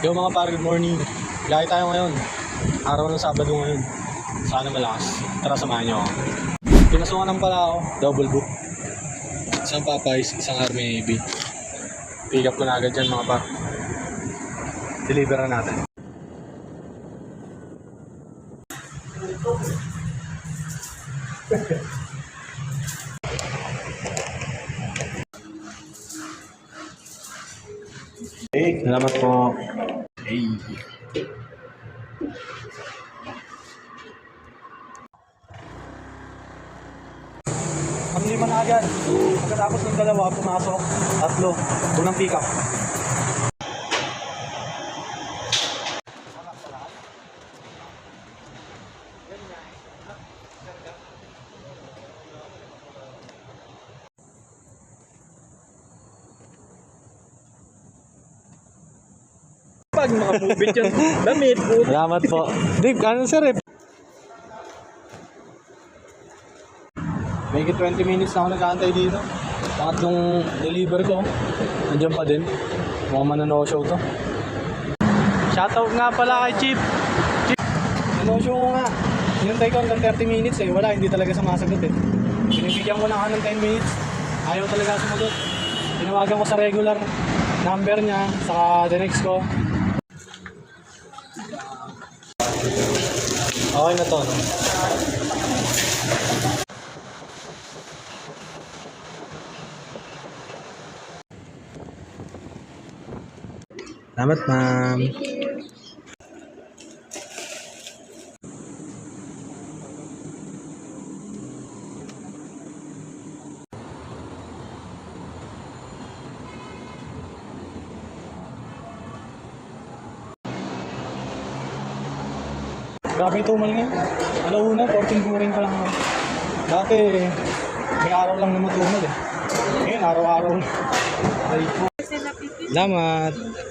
Yo mga pare, good morning. Biyahe tayo ngayon. Araw ng Sabado ngayon. Sana malakas. Tara, samahan nyo ako. Pinasukan pala ako. Double book. Isang Popeyes, isang Army Navy. Pick up ko na agad dyan mga pare. Deliver na natin. Hey, salamat po. Hey. Ang lima na agad. Pagkatapos ng dalawa, pumasok. Tatlo. Unang pick up. Pag makapubit yung damit po. Salamat po. Dave, ano sir eh? May 20 minutes na ako nag-aantay dito. Pangatlong deliver ko. Nandiyan pa din. Mukhang manano-show to. Shoutout nga pala kay Chip. Manano-show ko nga. Hinantay ko hanggang 30 minutes eh. Wala, hindi talaga sumasagot eh. Pinibigyan ko na ng 10 minutes. Ayaw talaga sumagot. Tinawagan ko sa regular number niya. Saka the next ko. Okay na to, no? Salamat, ma'am. Grabe ito tumal ngayon. Alauna, 14 buring pa lang ako. Dati, may araw lang na matumal eh. Ngayon, araw-araw. Salamat.